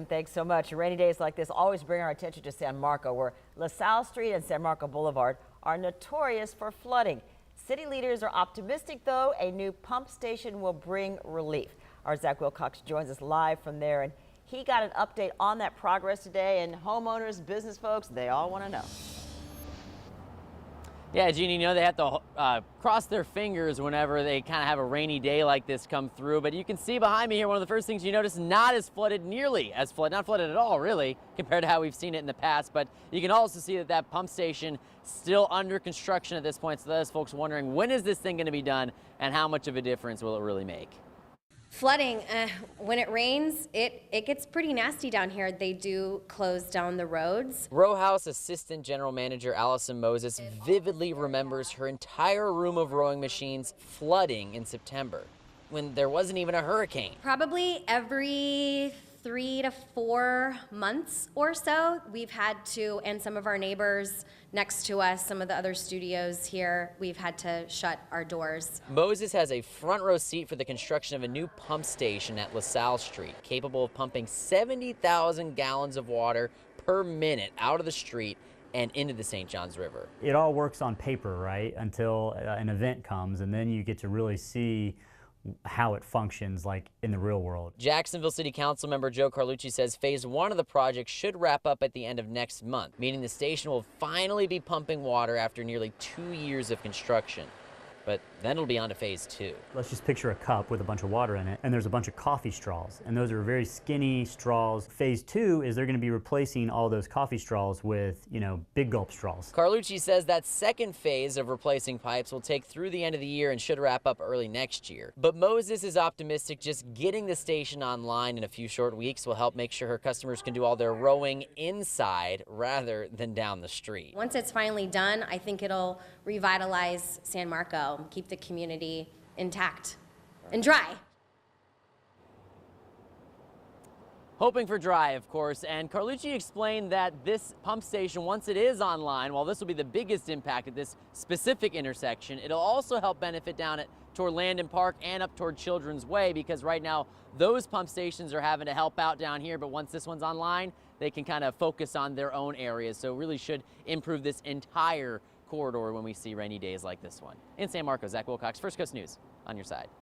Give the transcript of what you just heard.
Thanks so much. Rainy days like this always bring our attention to San Marco, where LaSalle Street and San Marco Boulevard are notorious for flooding. City leaders are optimistic, though, a new pump station will bring relief. Our Zach Wilcox joins us live from there, and he got an update on that progress today. And homeowners, business folks, they all want to know. Yeah, Jeannie, you know they have to cross their fingers whenever they kind of have a rainy day like this come through. But you can see behind me here, one of the first things you notice, not as flooded, nearly as flooded, not flooded at all, really, compared to how we've seen it in the past. But you can also see that that pump station still under construction at this point. So those folks wondering, when is this thing going to be done and how much of a difference will it really make? Flooding, when it rains, it gets pretty nasty down here. They do close down the roads. Row House Assistant General Manager Allison Moses vividly remembers her entire room of rowing machines flooding in September, when there wasn't even a hurricane. Probably every 3 to 4 months or so, we've had to, and some of our neighbors next to us, some of the other studios here, we've had to shut our doors. Moses has a front row seat for the construction of a new pump station at LaSalle Street, capable of pumping 70,000 gallons of water per minute out of the street and into the St. Johns River. It all works on paper, right, until an event comes, and then you get to really see how it functions like in the real world. Jacksonville City Council member Joe Carlucci says phase 1 of the project should wrap up at the end of next month, meaning the station will finally be pumping water after nearly 2 years of construction. But then it'll be on to phase 2. Let's just picture a cup with a bunch of water in it, and there's a bunch of coffee straws, and those are very skinny straws. Phase 2 is they're going to be replacing all those coffee straws with, big gulp straws. Carlucci says that second phase of replacing pipes will take through the end of the year and should wrap up early next year. But Moses is optimistic just getting the station online in a few short weeks will help make sure her customers can do all their rowing inside rather than down the street. Once it's finally done, I think it'll revitalize San Marco, keep the community intact and dry. Hoping for dry, of course, and Carlucci explained that this pump station, once it is online, while this will be the biggest impact at this specific intersection, it'll also help benefit down toward Landon Park and up toward Children's Way, because right now those pump stations are having to help out down here, but once this one's online, they can kind of focus on their own areas. So it really should improve this entire corridor when we see rainy days like this one. In San Marcos, Zach Wilcox, First Coast News, on your side.